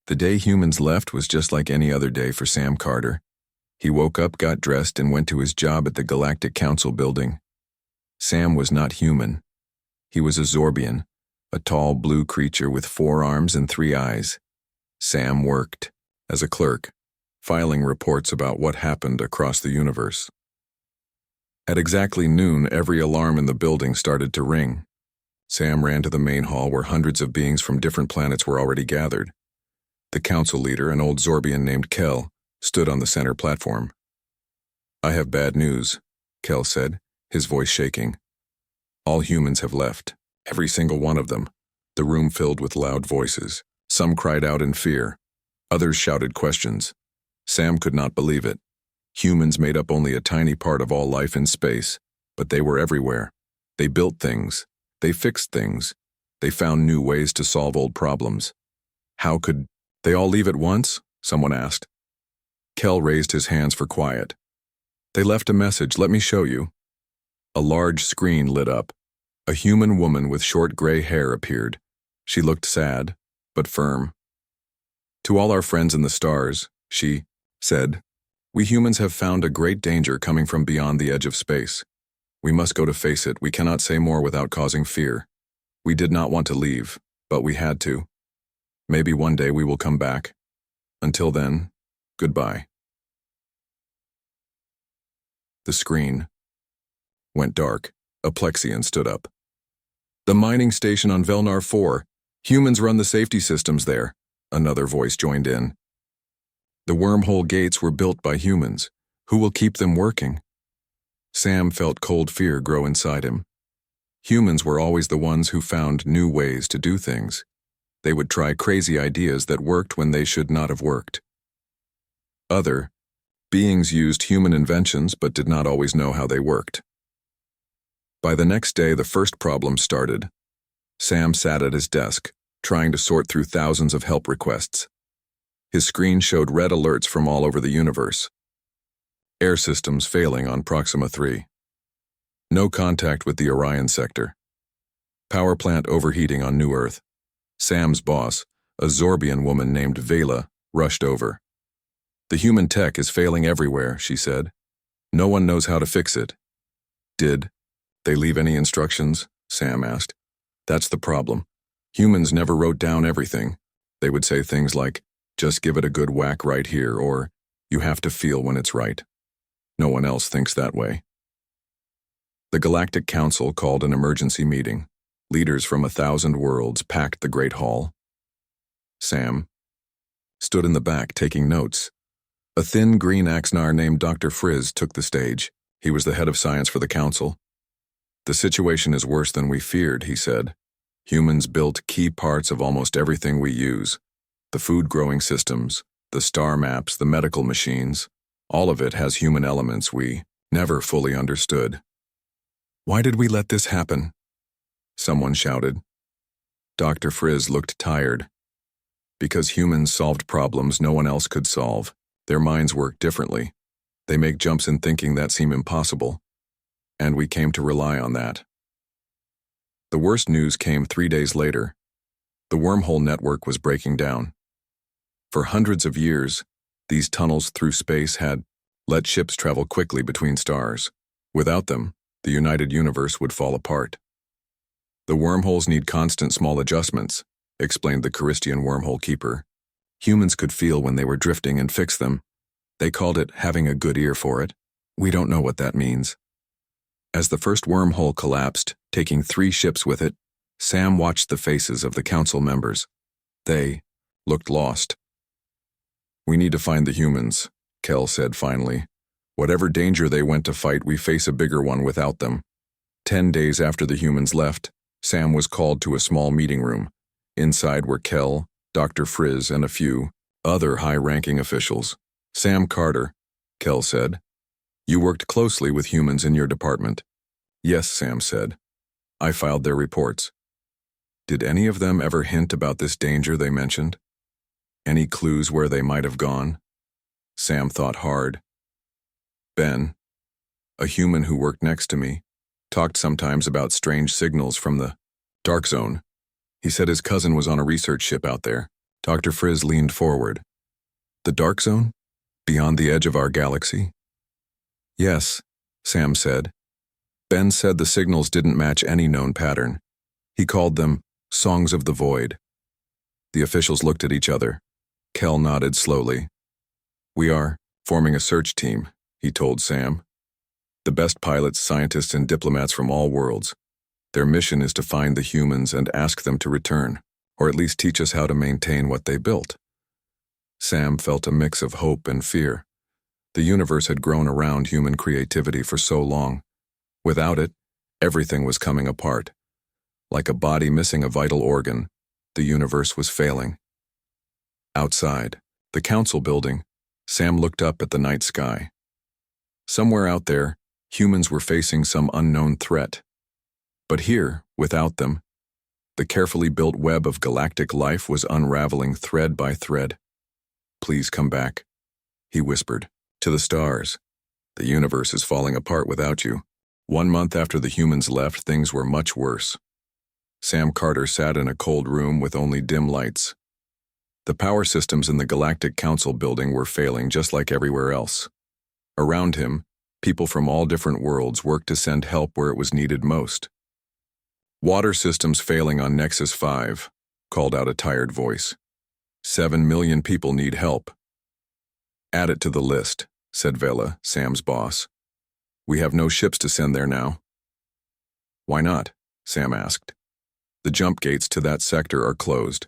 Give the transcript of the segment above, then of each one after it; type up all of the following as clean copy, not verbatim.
The day humans left was just like any other day for Sam Carter. He woke up, got dressed, and went to his job at the Galactic Council building. Sam was not human. He was a Zorbian, a tall blue creature with 4 arms and 3 eyes. Sam worked as a clerk, filing reports about what happened across the universe. At exactly noon, every alarm in the building started to ring. Sam ran to the main hall where hundreds of beings from different planets were already gathered. The council leader, an old Zorbian named Kel, stood on the center platform. "I have bad news," Kel said, his voice shaking. "All humans have left, every single one of them." The room filled with loud voices. Some cried out in fear. Others shouted questions. Sam could not believe it. Humans made up only a tiny part of all life in space, but they were everywhere. They built things. They fixed things. They found new ways to solve old problems. How could they all leave at once? Someone asked. Kel raised his hands for quiet. "They left a message, let me show you." A large screen lit up. A human woman with short gray hair appeared. She looked sad, but firm. "To all our friends in the stars," she said, "we humans have found a great danger coming from beyond the edge of space. We must go to face it. We cannot say more without causing fear. We did not want to leave, but we had to. Maybe one day we will come back. Until then, goodbye." The screen went dark. A Plexian stood up. "The mining station on Velnar 4. Humans run the safety systems there," another voice joined in. "The wormhole gates were built by humans. Who will keep them working?" Sam felt cold fear grow inside him. Humans were always the ones who found new ways to do things. They would try crazy ideas that worked when they should not have worked. Other beings used human inventions but did not always know how they worked. By the next day, the first problem started. Sam sat at his desk, trying to sort through thousands of help requests. His screen showed red alerts from all over the universe. Air systems failing on Proxima 3. No contact with the Orion sector. Power plant overheating on New Earth. Sam's boss, a Zorbian woman named Vela, rushed over. "The human tech is failing everywhere," she said. "No one knows how to fix it." "Did they leave any instructions?" Sam asked. "That's the problem. Humans never wrote down everything. They would say things like, 'Just give it a good whack right here,' or 'You have to feel when it's right.' No one else thinks that way." The Galactic Council called an emergency meeting. Leaders from 1,000 worlds packed the Great Hall. Sam stood in the back taking notes. A thin green Axnar named Dr. Frizz took the stage. He was the head of science for the council. "The situation is worse than we feared," he said. "Humans built key parts of almost everything we use. The food-growing systems, the star maps, the medical machines. All of it has human elements we never fully understood." "Why did we let this happen?" someone shouted. Dr. Frizz looked tired. "Because humans solved problems no one else could solve. Their minds work differently. They make jumps in thinking that seem impossible. And we came to rely on that." The worst news came 3 days later. The wormhole network was breaking down. For hundreds of years, these tunnels through space had let ships travel quickly between stars. Without them, the united universe would fall apart. "The wormholes need constant small adjustments," explained the Charistian wormhole keeper. "Humans could feel when they were drifting and fix them. They called it having a good ear for it. We don't know what that means." As the first wormhole collapsed, taking 3 ships with it, Sam watched the faces of the council members. They looked lost. "We need to find the humans," Kel said finally. "Whatever danger they went to fight, we face a bigger one without them." 10 days after the humans left, Sam was called to a small meeting room. Inside were Kel, Dr. Frizz, and a few other high-ranking officials. "Sam Carter," Kel said. "You worked closely with humans in your department." "Yes," Sam said. "I filed their reports." "Did any of them ever hint about this danger they mentioned? Any clues where they might have gone?" Sam thought hard. "Ben, a human who worked next to me, talked sometimes about strange signals from the dark zone. He said his cousin was on a research ship out there. Dr. Frizz leaned forward. The dark zone? Beyond the edge of our galaxy? Yes, Sam said. Ben said the signals didn't match any known pattern. He called them Songs of the Void. The officials looked at each other. Kel nodded slowly. We are forming a search team, he told Sam. The best pilots, scientists, and diplomats from all worlds. Their mission is to find the humans and ask them to return, or at least teach us how to maintain what they built. Sam felt a mix of hope and fear. The universe had grown around human creativity for so long. Without it, everything was coming apart. Like a body missing a vital organ, the universe was failing. Outside, the council building, Sam looked up at the night sky. Somewhere out there, humans were facing some unknown threat. But here, without them, the carefully built web of galactic life was unraveling thread by thread. Please come back, he whispered, to the stars. The universe is falling apart without you. 1 month after the humans left, things were much worse. Sam Carter sat in a cold room with only dim lights. The power systems in the Galactic Council building were failing just like everywhere else. Around him, people from all different worlds worked to send help where it was needed most. Water systems failing on Nexus 5, called out a tired voice. 7 million people need help. Add it to the list, said Vela, Sam's boss. We have no ships to send there now. Why not? Sam asked. The jump gates to that sector are closed.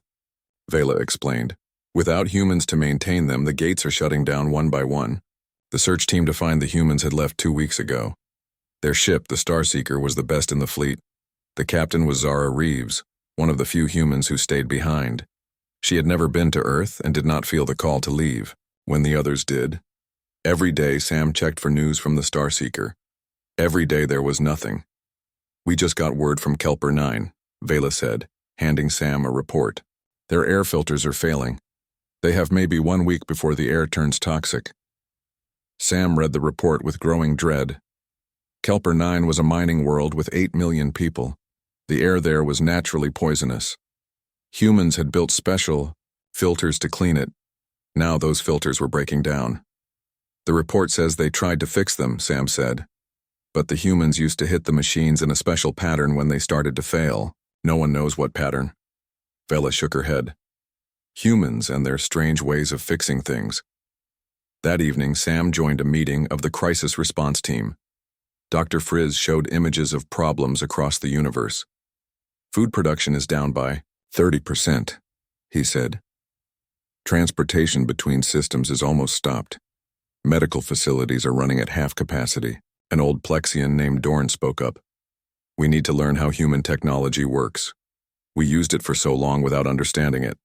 Vela explained. Without humans to maintain them, the gates are shutting down one by one. The search team to find the humans had left 2 weeks ago. Their ship, the Starseeker, was the best in the fleet. The captain was Zara Reeves, one of the few humans who stayed behind. She had never been to Earth and did not feel the call to leave, when the others did. Every day Sam checked for news from the Starseeker. Every day there was nothing. We just got word from Kelper 9, Vela said, handing Sam a report. Their air filters are failing. They have maybe 1 week before the air turns toxic. Sam read the report with growing dread. Kelper 9 was a mining world with 8 million people. The air there was naturally poisonous. Humans had built special filters to clean it. Now those filters were breaking down. The report says they tried to fix them, Sam said. But the humans used to hit the machines in a special pattern when they started to fail. No one knows what pattern. Vela shook her head. Humans and their strange ways of fixing things. That evening, Sam joined a meeting of the crisis response team. Dr. Frizz showed images of problems across the universe. Food production is down by 30%, he said. Transportation between systems is almost stopped. Medical facilities are running at half capacity. An old Plexian named Dorn spoke up. We need to learn how human technology works. We used it for so long without understanding it.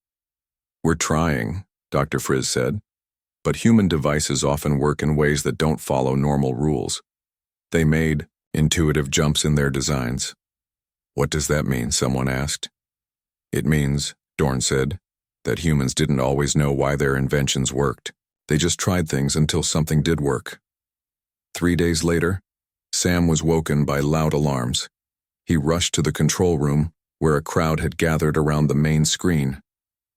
We're trying, Dr. Frizz said. But human devices often work in ways that don't follow normal rules. They made intuitive jumps in their designs. What does that mean? Someone asked. It means, Dorn said, that humans didn't always know why their inventions worked. They just tried things until something did work. 3 days later, Sam was woken by loud alarms. He rushed to the control room, where a crowd had gathered around the main screen.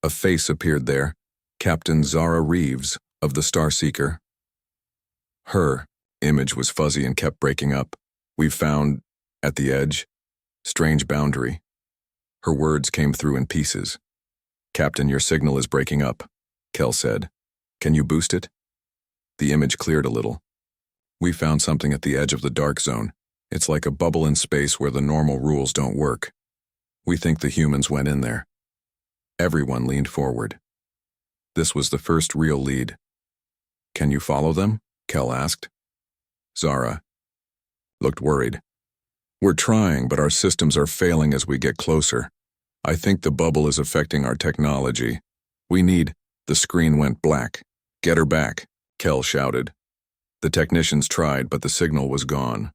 A face appeared there, Captain Zara Reeves of the Starseeker. Her image was fuzzy and kept breaking up. We've found, at the edge, strange boundary. Her words came through in pieces. Captain, your signal is breaking up, Kel said. Can you boost it? The image cleared a little. We found something at the edge of the dark zone. It's like a bubble in space where the normal rules don't work. We think the humans went in there. Everyone leaned forward. This was the first real lead. Can you follow them? Kel asked. Zara looked worried. We're trying, but our systems are failing as we get closer. I think the bubble is affecting our technology. We need... The screen went black. Get her back, Kel shouted. The technicians tried, but the signal was gone.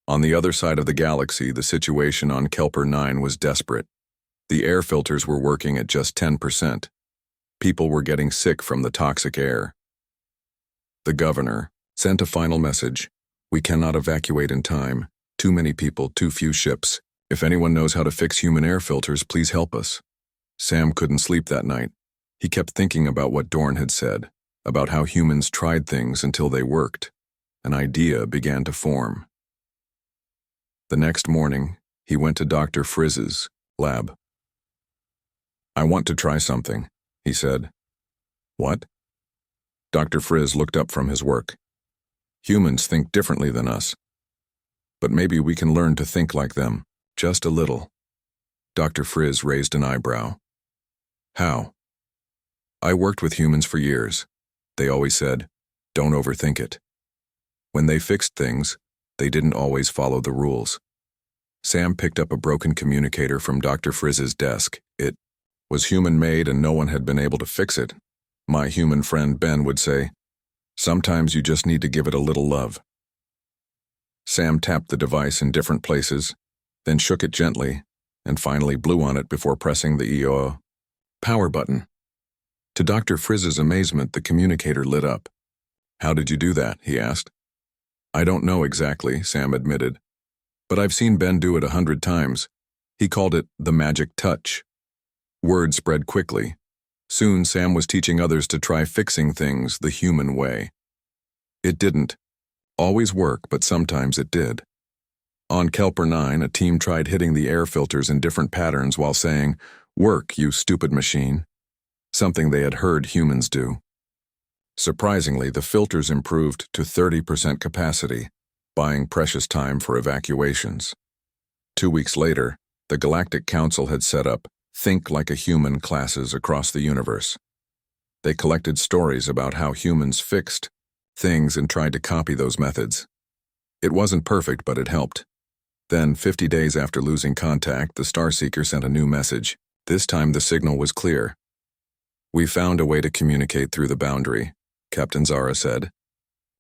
On the other side of the galaxy, the situation on Kelper 9 was desperate. The air filters were working at just 10%. People were getting sick from the toxic air. The governor sent a final message. We cannot evacuate in time. Too many people, too few ships. If anyone knows how to fix human air filters, please help us. Sam couldn't sleep that night. He kept thinking about what Dorn had said, about how humans tried things until they worked. An idea began to form. The next morning, he went to Dr. Frizz's lab. "I want to try something," he said. "What?" Dr. Frizz looked up from his work. "Humans think differently than us. But maybe we can learn to think like them, just a little." Dr. Frizz raised an eyebrow. "How?" "I worked with humans for years. They always said, 'Don't overthink it.' When they fixed things, they didn't always follow the rules." Sam picked up a broken communicator from Dr. Frizz's desk. "It was human-made and no one had been able to fix it. My human friend Ben would say, 'Sometimes you just need to give it a little love.'" Sam tapped the device in different places, then shook it gently, and finally blew on it before pressing the EO power button. To Dr. Frizz's amazement, the communicator lit up. "How did you do that?" he asked. "I don't know exactly," Sam admitted, "but I've seen Ben do it 100 times. He called it the magic touch." Word spread quickly. Soon Sam was teaching others to try fixing things the human way. It didn't always work, but sometimes it did. On Kelper 9, a team tried hitting the air filters in different patterns while saying, "Work, you stupid machine," something they had heard humans do. Surprisingly, the filters improved to 30% capacity, buying precious time for evacuations. 2 weeks later, the Galactic Council had set up Think Like a Human classes across the universe. They collected stories about how humans fixed things and tried to copy those methods. It wasn't perfect, but it helped. Then, 50 days after losing contact, the Starseeker sent a new message. This time the signal was clear. "We found a way to communicate through the boundary," Captain Zara said,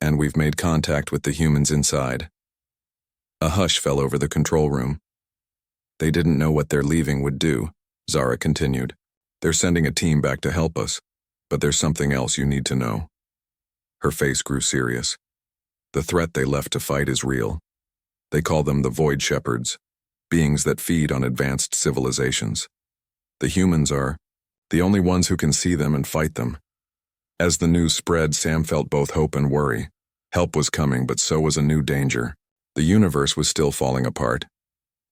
"and we've made contact with the humans inside." A hush fell over the control room. "They didn't know what their leaving would do," Zara continued. "They're sending a team back to help us, but there's something else you need to know." Her face grew serious. "The threat they left to fight is real. They call them the Void Shepherds, beings that feed on advanced civilizations. The humans are the only ones who can see them and fight them." As the news spread, Sam felt both hope and worry. Help was coming, but so was a new danger. The universe was still falling apart.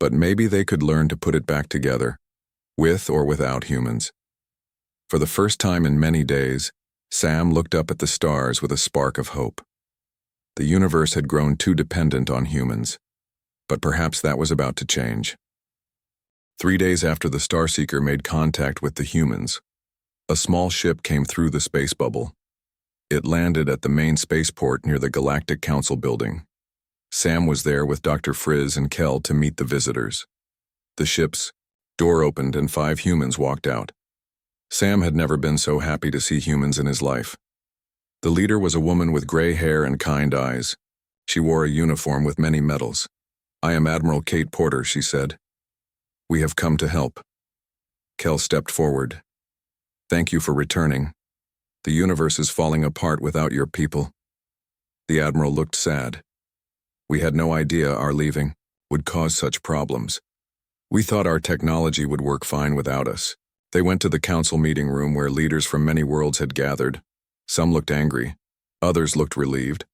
But maybe they could learn to put it back together, with or without humans. For the first time in many days, Sam looked up at the stars with a spark of hope. The universe had grown too dependent on humans, but perhaps that was about to change. 3 days after the Starseeker made contact with the humans, a small ship came through the space bubble. It landed at the main spaceport near the Galactic Council building. Sam was there with Dr. Frizz and Kel to meet the visitors. The ship's door opened and 5 humans walked out. Sam had never been so happy to see humans in his life. The leader was a woman with gray hair and kind eyes. She wore a uniform with many medals. "I am Admiral Kate Porter," she said. "We have come to help." Kel stepped forward. "Thank you for returning. The universe is falling apart without your people." The Admiral looked sad. "We had no idea our leaving would cause such problems. We thought our technology would work fine without us." They went to the council meeting room where leaders from many worlds had gathered. Some looked angry. Others looked relieved.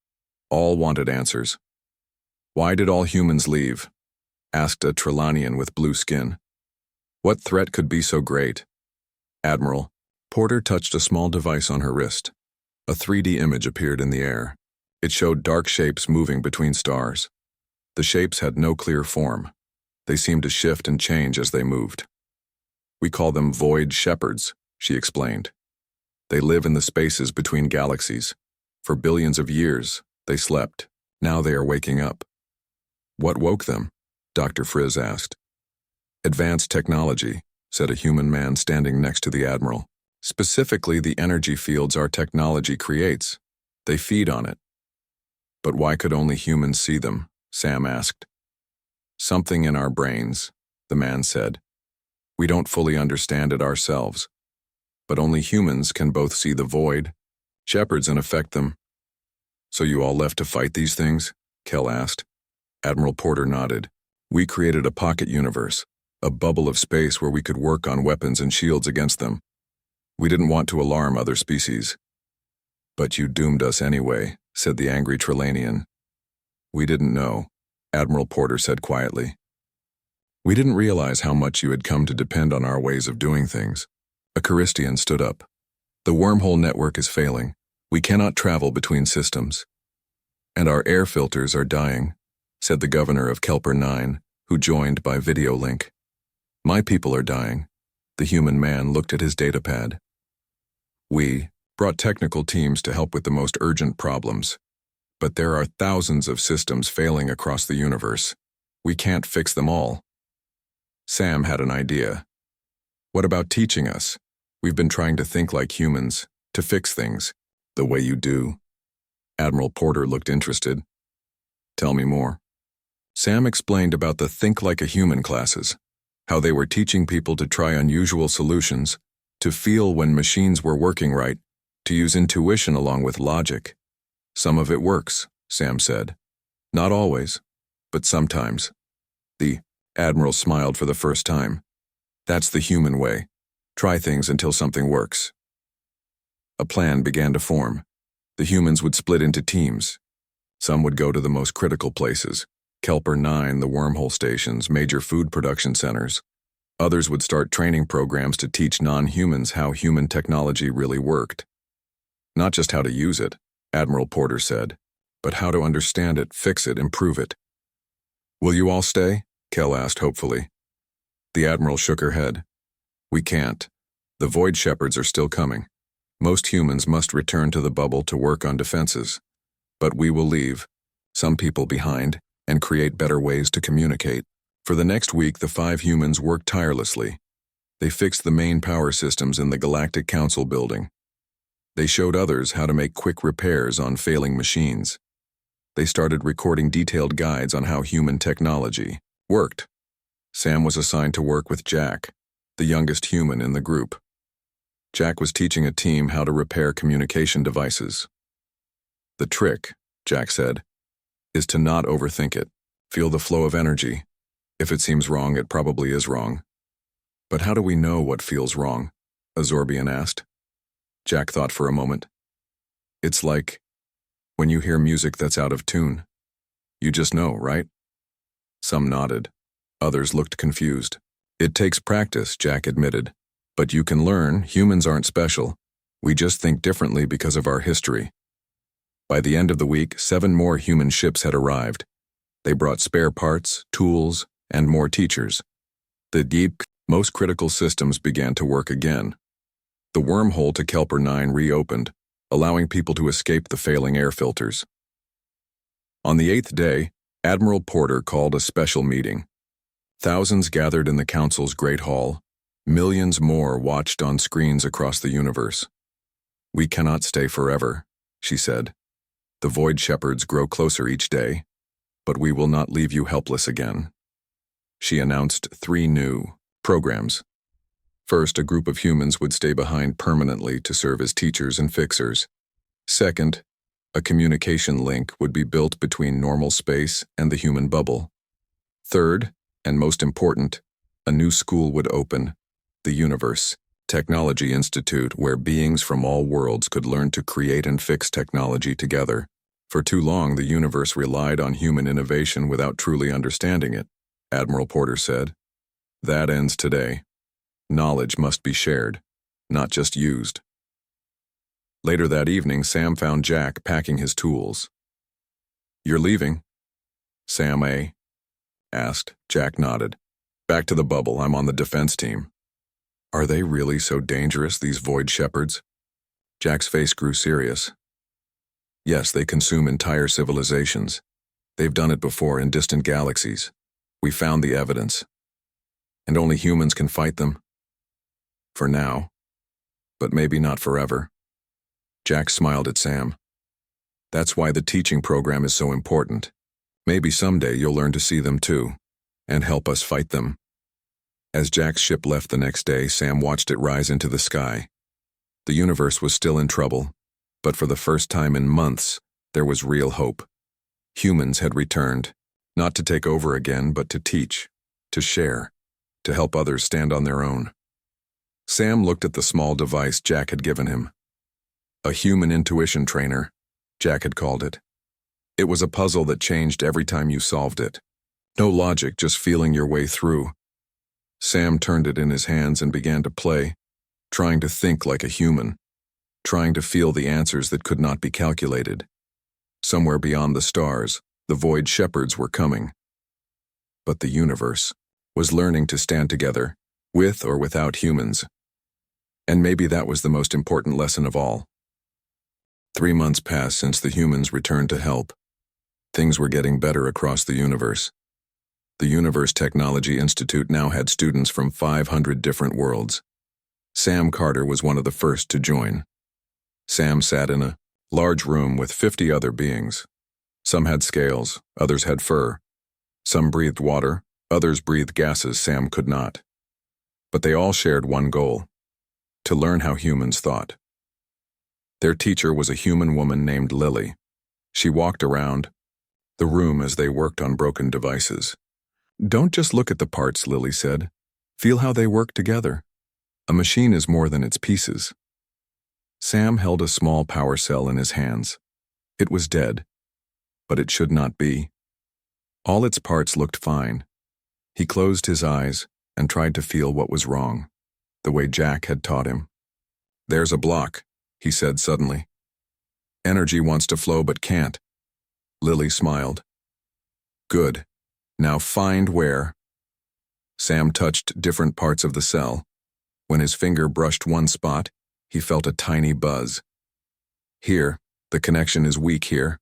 All wanted answers. "Why did all humans leave?" asked a Trelanian with blue skin. "What threat could be so great?" "Admiral." Porter touched a small device on her wrist. A 3D image appeared in the air. It showed dark shapes moving between stars. The shapes had no clear form. They seemed to shift and change as they moved. "We call them Void Shepherds," she explained. "They live in the spaces between galaxies. For billions of years, they slept. Now they are waking up." "What woke them?" Dr. Frizz asked. "Advanced technology," said a human man standing next to the Admiral. "Specifically, the energy fields our technology creates. They feed on it." "But why could only humans see them?" Sam asked. "Something in our brains," the man said. "We don't fully understand it ourselves. But only humans can both see the void, shepherds, and affect them." "So you all left to fight these things?" Kel asked. Admiral Porter nodded. "We created a pocket universe, a bubble of space where we could work on weapons and shields against them. We didn't want to alarm other species. But you doomed us anyway, said the angry Trelanian. We didn't know, Admiral Porter said quietly. We didn't realize how much you had come to depend on our ways of doing things. A Charistian stood up. The wormhole network is failing. We cannot travel between systems. And our air filters are dying, said the governor of Kelper 9, who joined by video link. My people are dying. The human man looked at his datapad. We brought technical teams to help with the most urgent problems. But there are thousands of systems failing across the universe. We can't fix them all. Sam had an idea. What about teaching us? We've been trying to think like humans, to fix things, the way you do. Admiral Porter looked interested. Tell me more. Sam explained about the Think Like a Human classes, how they were teaching people to try unusual solutions, to feel when machines were working right, to use intuition along with logic. Some of it works, Sam said. Not always, but sometimes. The Admiral smiled for the first time. That's the human way. Try things until something works. A plan began to form. The humans would split into teams. Some would go to the most critical places, Kelper 9, the wormhole stations, major food production centers. Others would start training programs to teach non-humans how human technology really worked. Not just how to use it, Admiral Porter said, but how to understand it, fix it, improve it. Will you all stay? Kel asked hopefully. The Admiral shook her head. We can't. The Void Shepherds are still coming. Most humans must return to the bubble to work on defenses. But we will leave, some people behind, and create better ways to communicate. For the next week, the 5 humans worked tirelessly. They fixed the main power systems in the Galactic Council building. They showed others how to make quick repairs on failing machines. They started recording detailed guides on how human technology worked. Sam was assigned to work with Jack, the youngest human in the group. Jack was teaching a team how to repair communication devices. The trick, Jack said, is to not overthink it. Feel the flow of energy. If it seems wrong, it probably is wrong. But how do we know what feels wrong? Azorbian asked. Jack thought for a moment. It's like when you hear music that's out of tune. You just know, right? Some nodded. Others looked confused. It takes practice, Jack admitted. But you can learn. Humans aren't special. We just think differently because of our history. By the end of the week, 7 more human ships had arrived. They brought spare parts, tools, and more teachers. The most critical systems began to work again. The wormhole to Kelper 9 reopened, allowing people to escape the failing air filters. On the 8th day, Admiral Porter called a special meeting. Thousands gathered in the Council's Great Hall. Millions more watched on screens across the universe. We cannot stay forever, she said. The Void Shepherds grow closer each day, but we will not leave you helpless again. She announced 3 new programs. First, a group of humans would stay behind permanently to serve as teachers and fixers. Second, a communication link would be built between normal space and the human bubble. Third, and most important, a new school would open, the Universe Technology Institute, where beings from all worlds could learn to create and fix technology together. For too long, the universe relied on human innovation without truly understanding it, Admiral Porter said. That ends today. Knowledge must be shared, not just used. Later that evening, Sam found Jack packing his tools. You're leaving? Sam asked. Jack nodded. Back to the bubble. I'm on the defense team. Are they really so dangerous, these Void Shepherds? Jack's face grew serious. Yes, they consume entire civilizations. They've done it before in distant galaxies. We found the evidence. And only humans can fight them? For now. But maybe not forever. Jack smiled at Sam. That's why the teaching program is so important. Maybe someday you'll learn to see them too, and help us fight them. As Jack's ship left the next day, Sam watched it rise into the sky. The universe was still in trouble, but for the first time in months, there was real hope. Humans had returned, not to take over again, but to teach, to share, to help others stand on their own. Sam looked at the small device Jack had given him. A human intuition trainer, Jack had called it. It was a puzzle that changed every time you solved it. No logic, just feeling your way through. Sam turned it in his hands and began to play, trying to think like a human, trying to feel the answers that could not be calculated. Somewhere beyond the stars, the void shepherds were coming. But the universe was learning to stand together, with or without humans. And maybe that was the most important lesson of all. 3 months passed since the humans returned to help. Things were getting better across the universe. The Universe Technology Institute now had students from 500 different worlds. Sam Carter was one of the first to join. Sam sat in a large room with 50 other beings. Some had scales, others had fur. Some breathed water, others breathed gases Sam could not. But they all shared one goal: to learn how humans thought. Their teacher was a human woman named Lily. She walked around the room as they worked on broken devices. "Don't just look at the parts," Lily said. "Feel how they work together. A machine is more than its pieces." Sam held a small power cell in his hands. It was dead, but it should not be. All its parts looked fine. He closed his eyes and tried to feel what was wrong, the way Jack had taught him. "There's a block," he said suddenly. "Energy wants to flow but can't." Lily smiled. "Good. Now find where." Sam touched different parts of the cell. When his finger brushed one spot, he felt a tiny buzz. "Here, the connection is weak here."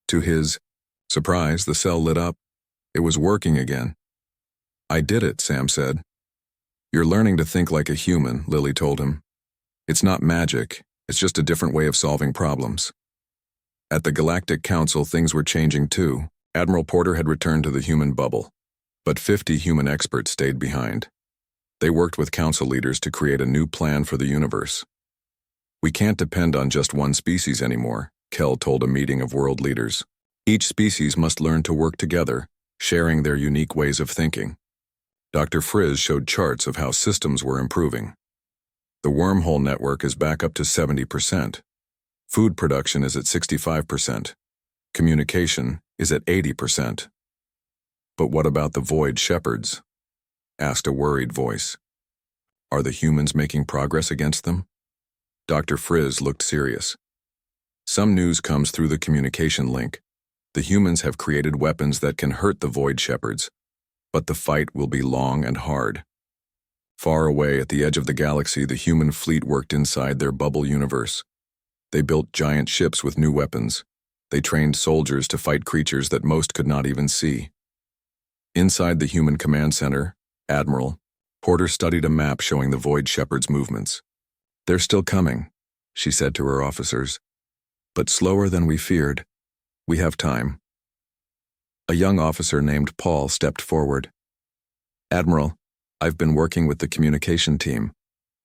To his surprise, the cell lit up. It was working again. "I did it," Sam said. "You're learning to think like a human," Lily told him. "It's not magic, it's just a different way of solving problems." At the Galactic Council, things were changing too. Admiral Porter had returned to the human bubble, but 50 human experts stayed behind. They worked with council leaders to create a new plan for the universe. "We can't depend on just one species anymore," Kell told a meeting of world leaders. "Each species must learn to work together, sharing their unique ways of thinking." Dr. Frizz showed charts of how systems were improving. The wormhole network is back up to 70%. Food production is at 65%. Communication is at 80%. "But what about the void shepherds?" asked a worried voice. "Are the humans making progress against them?" Dr. Frizz looked serious. "Some news comes through the communication link. The humans have created weapons that can hurt the void shepherds, but the fight will be long and hard." Far away at the edge of the galaxy, the human fleet worked inside their bubble universe. They built giant ships with new weapons. They trained soldiers to fight creatures that most could not even see. Inside the human command center, Admiral Porter studied a map showing the void shepherds' movements. "They're still coming," she said to her officers, "but slower than we feared. We have time." A young officer named Paul stepped forward. "Admiral, I've been working with the communication team.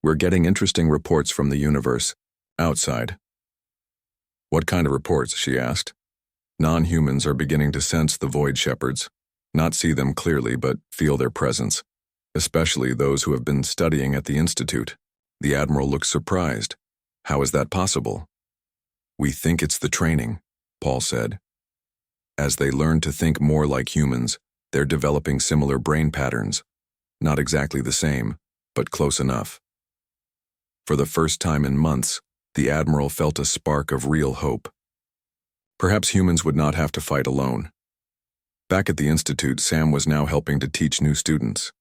We're getting interesting reports from the universe, outside." "What kind of reports?" she asked. "Non-humans are beginning to sense the void shepherds, not see them clearly but feel their presence, especially those who have been studying at the Institute." The Admiral looked surprised. "How is that possible?" "We think it's the training," Paul said. "As they learn to think more like humans, they're developing similar brain patterns. Not exactly the same, but close enough." For the first time in months, the Admiral felt a spark of real hope. Perhaps humans would not have to fight alone. Back at the Institute, Sam was now helping to teach new students.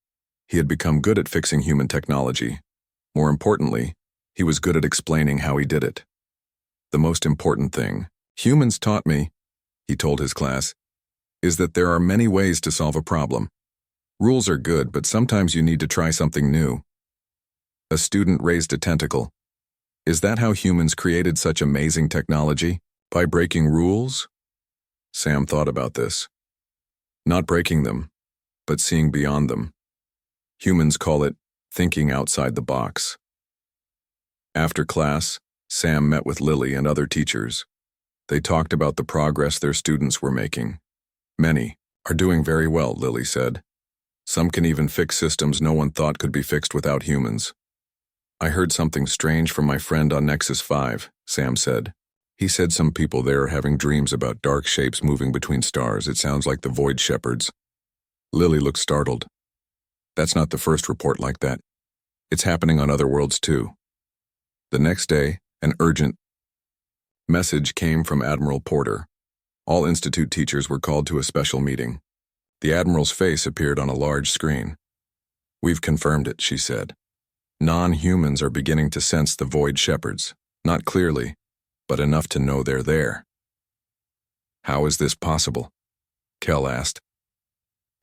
He had become good at fixing human technology. More importantly, he was good at explaining how he did it. "The most important thing humans taught me," he told his class, "is that there are many ways to solve a problem. Rules are good, but sometimes you need to try something new." A student raised a tentacle. "Is that how humans created such amazing technology? By breaking rules?" Sam thought about this. Not breaking them, but seeing beyond them. Humans call it thinking outside the box. After class, Sam met with Lily and other teachers. They talked about the progress their students were making. "Many are doing very well," Lily said. "Some can even fix systems no one thought could be fixed without humans." I heard something strange from my friend on Nexus 5, Sam said. He said some people there are having dreams about dark shapes moving between stars. It sounds like the Void Shepherds. Lily looked startled. That's not the first report like that. It's happening on other worlds too. The next day, an urgent message came from Admiral Porter. All Institute teachers were called to a special meeting. The Admiral's face appeared on a large screen. We've confirmed it, she said. Non-humans are beginning to sense the Void Shepherds, not clearly, but enough to know they're there. How is this possible? Kel asked.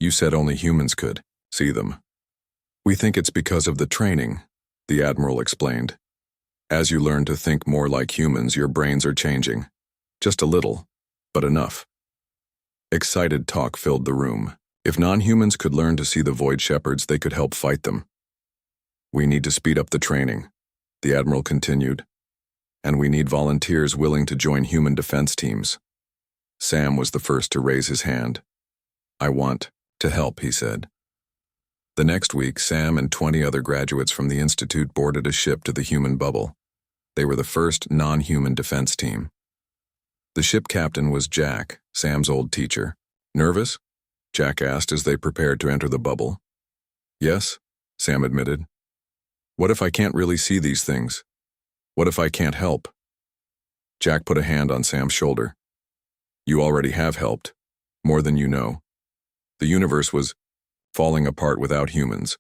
You said only humans could see them. We think it's because of the training, the Admiral explained. As you learn to think more like humans, your brains are changing. Just a little, but enough. Excited talk filled the room. If non-humans could learn to see the Void Shepherds, they could help fight them. We need to speed up the training, the Admiral continued. And we need volunteers willing to join human defense teams. Sam was the first to raise his hand. I want to help, he said. The next week, Sam and 20 other graduates from the Institute boarded a ship to the human bubble. They were the first non-human defense team. The ship captain was Jack, Sam's old teacher. Nervous? Jack asked as they prepared to enter the bubble. Yes, Sam admitted. What if I can't really see these things? What if I can't help? Jack put a hand on Sam's shoulder. You already have helped, more than you know. The universe was falling apart without humans,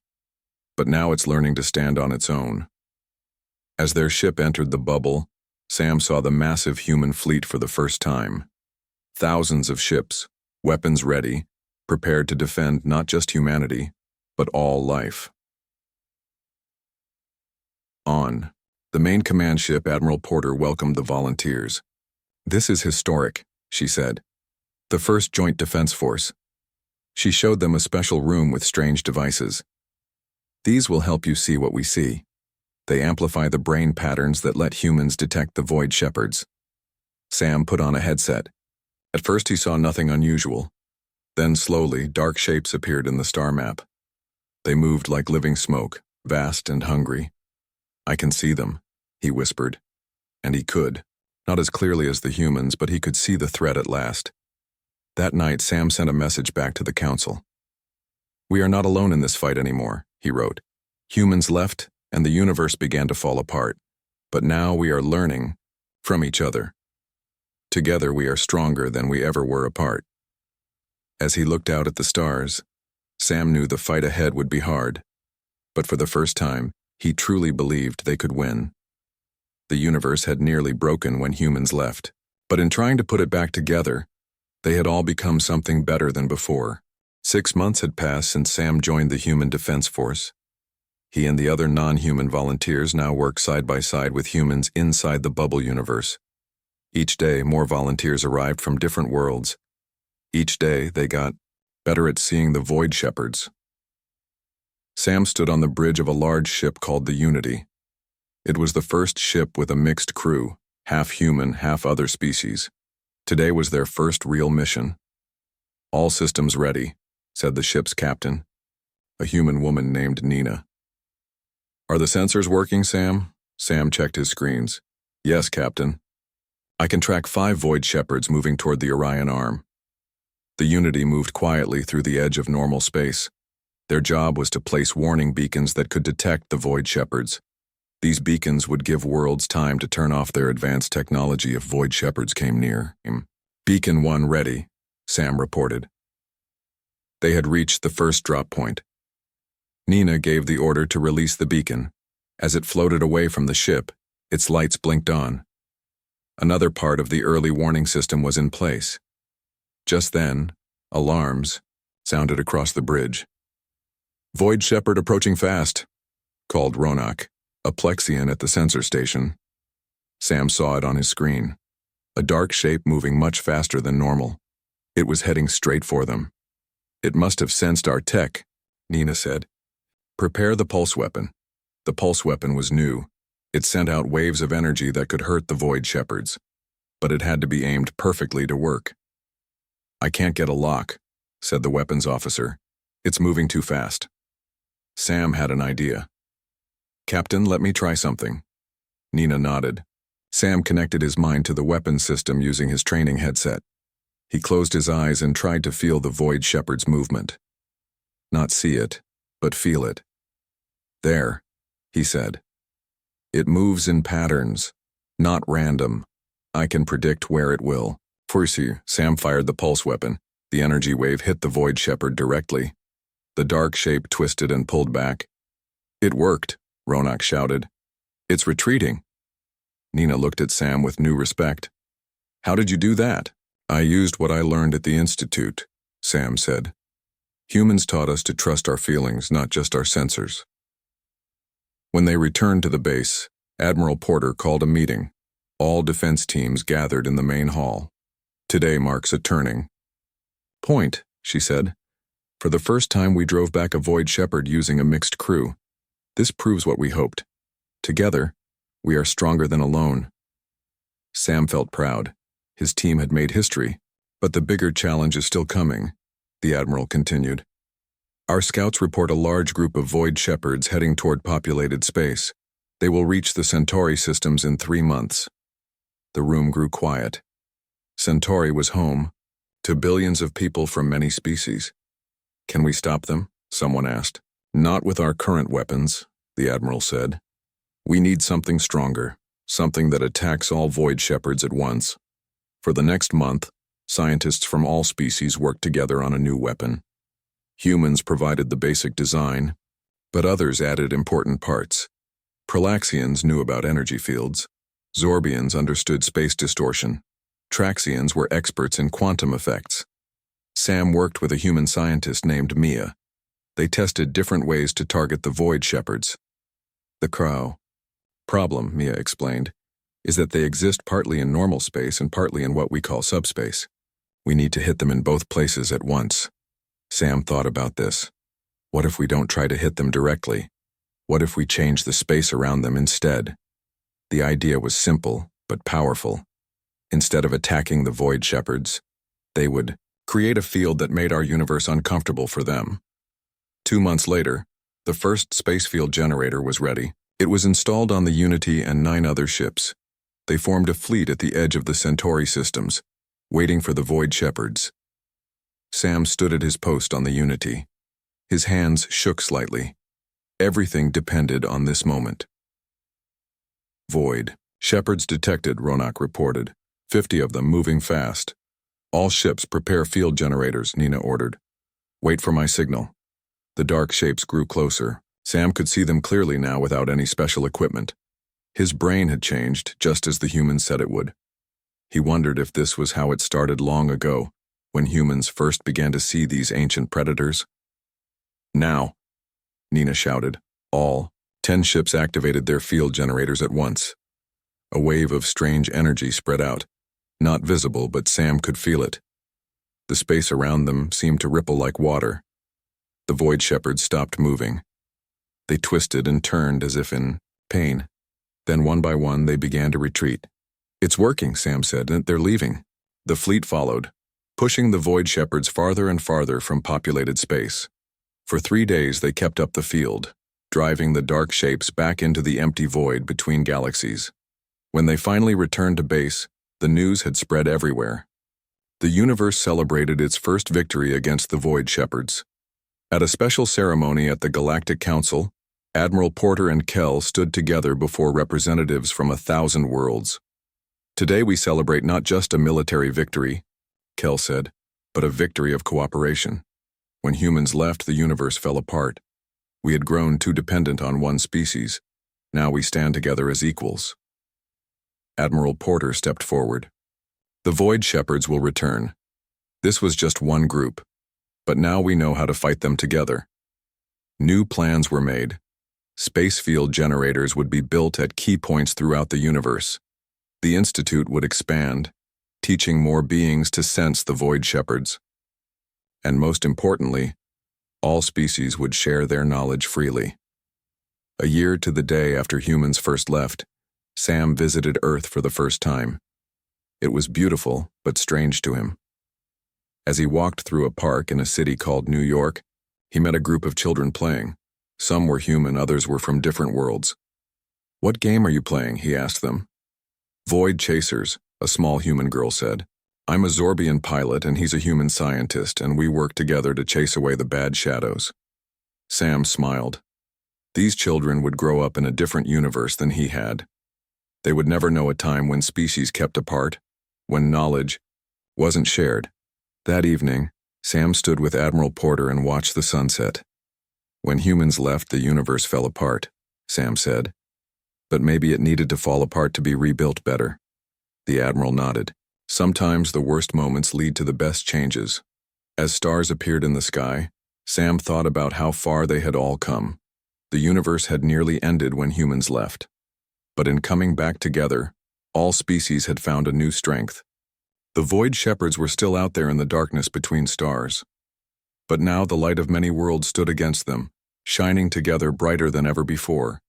but now it's learning to stand on its own. As their ship entered the bubble, Sam saw the massive human fleet for the first time. Thousands of ships, weapons ready, prepared to defend not just humanity, but all life. On the main command ship, Admiral Porter welcomed the volunteers. This is historic, she said. The first Joint Defense Force. She showed them a special room with strange devices. These will help you see what we see. They amplify the brain patterns that let humans detect the Void Shepherds. Sam put on a headset. At first he saw nothing unusual. Then slowly, dark shapes appeared in the star map. They moved like living smoke, vast and hungry. I can see them, he whispered. And he could. Not as clearly as the humans, but he could see the threat at last. That night, Sam sent a message back to the council. We are not alone in this fight anymore, he wrote. Humans left, and the universe began to fall apart. But now we are learning from each other. Together we are stronger than we ever were apart. As he looked out at the stars, Sam knew the fight ahead would be hard. But for the first time, he truly believed they could win. The universe had nearly broken when humans left. But in trying to put it back together, they had all become something better than before. 6 months had passed since Sam joined the Human Defense Force. He and the other non-human volunteers now work side by side with humans inside the bubble universe. Each day, more volunteers arrived from different worlds. Each day, they got better at seeing the Void Shepherds. Sam stood on the bridge of a large ship called the Unity. It was the first ship with a mixed crew, half human, half other species. Today was their first real mission. All systems ready, said the ship's captain, a human woman named Nina. Are the sensors working, Sam? Sam checked his screens. Yes, Captain. I can track 5 Void Shepherds moving toward the Orion arm. The Unity moved quietly through the edge of normal space. Their job was to place warning beacons that could detect the Void Shepherds. These beacons would give worlds time to turn off their advanced technology if Void Shepherds came near. Beacon 1 ready, Sam reported. They had reached the first drop point. Nina gave the order to release the beacon. As it floated away from the ship, its lights blinked on. Another part of the early warning system was in place. Just then, alarms sounded across the bridge. Void Shepherd approaching fast, called Ronak, a Plexian at the sensor station. Sam saw it on his screen. A dark shape moving much faster than normal. It was heading straight for them. It must have sensed our tech, Nina said. Prepare the pulse weapon. The pulse weapon was new. It sent out waves of energy that could hurt the Void Shepherds. But it had to be aimed perfectly to work. I can't get a lock, said the weapons officer. It's moving too fast. Sam had an idea. Captain, let me try something. Nina nodded. Sam connected his mind to the weapons system using his training headset. He closed his eyes and tried to feel the Void Shepherd's movement. Not see it, but feel it. There, he said. It moves in patterns, not random. I can predict where it will. Forcey, Sam fired the pulse weapon. The energy wave hit the Void Shepherd directly. The dark shape twisted and pulled back. It worked, Ronak shouted. It's retreating. Nina looked at Sam with new respect. How did you do that? I used what I learned at the Institute, Sam said. Humans taught us to trust our feelings, not just our sensors. When they returned to the base, Admiral Porter called a meeting. All defense teams gathered in the main hall. Today marks a turning point, she said. For the first time, we drove back a Void Shepherd using a mixed crew. This proves what we hoped. Together, we are stronger than alone. Sam felt proud. His team had made history, but the bigger challenge is still coming, the Admiral continued. Our scouts report a large group of Void Shepherds heading toward populated space. They will reach the Centauri systems in 3 months. The room grew quiet. Centauri was home to billions of people from many species. Can we stop them? Someone asked. Not with our current weapons, the Admiral said. We need something stronger, something that attacks all Void Shepherds at once. For the next month, scientists from all species worked together on a new weapon. Humans provided the basic design, but others added important parts. Prolaxians knew about energy fields. Zorbians understood space distortion. Traxians were experts in quantum effects. Sam worked with a human scientist named Mia. They tested different ways to target the Void Shepherds. The problem, Mia explained, is that they exist partly in normal space and partly in what we call subspace. We need to hit them in both places at once. Sam thought about this. What if we don't try to hit them directly? What if we change the space around them instead? The idea was simple, but powerful. Instead of attacking the Void Shepherds, they would create a field that made our universe uncomfortable for them. 2 months later, the first space field generator was ready. It was installed on the Unity and 9 other ships. They formed a fleet at the edge of the Centauri systems, waiting for the Void Shepherds. Sam stood at his post on the Unity. His hands shook slightly. Everything depended on this moment. Void Shepherds detected, Ronak reported. 50 of them moving fast. All ships prepare field generators, Nina ordered. Wait for my signal. The dark shapes grew closer. Sam could see them clearly now without any special equipment. His brain had changed, just as the humans said it would. He wondered if this was how it started long ago, when humans first began to see these ancient predators. Now, Nina shouted. All 10 ships activated their field generators at once. A wave of strange energy spread out. Not visible, but Sam could feel it. The space around them seemed to ripple like water. The Void Shepherds stopped moving. They twisted and turned as if in pain. Then one by one they began to retreat. It's working, Sam said, and they're leaving. The fleet followed, pushing the Void Shepherds farther and farther from populated space. For 3 days they kept up the field, driving the dark shapes back into the empty void between galaxies. When they finally returned to base, the news had spread everywhere. The universe celebrated its first victory against the Void Shepherds. At a special ceremony at the Galactic Council, Admiral Porter and Kell stood together before representatives from 1,000 worlds. Today we celebrate not just a military victory, Kell said, but a victory of cooperation. When humans left, the universe fell apart. We had grown too dependent on one species. Now we stand together as equals. Admiral Porter stepped forward. The Void Shepherds will return. This was just one group, but now we know how to fight them together. New plans were made. Space field generators would be built at key points throughout the universe. The Institute would expand, teaching more beings to sense the Void Shepherds. And most importantly, all species would share their knowledge freely. A year to the day after humans first left, Sam visited Earth for the first time. It was beautiful, but strange to him. As he walked through a park in a city called New York, he met a group of children playing. Some were human, others were from different worlds. "What game are you playing?" he asked them. "Void Chasers," a small human girl said. "I'm a Zorbian pilot and he's a human scientist, and we work together to chase away the bad shadows." Sam smiled. These children would grow up in a different universe than he had. They would never know a time when species kept apart, when knowledge wasn't shared. That evening, Sam stood with Admiral Porter and watched the sunset. "When humans left, the universe fell apart," Sam said. "But maybe it needed to fall apart to be rebuilt better." The Admiral nodded. "Sometimes the worst moments lead to the best changes." As stars appeared in the sky, Sam thought about how far they had all come. The universe had nearly ended when humans left. But in coming back together, all species had found a new strength. The Void Shepherds were still out there in the darkness between stars. But now the light of many worlds stood against them, shining together brighter than ever before.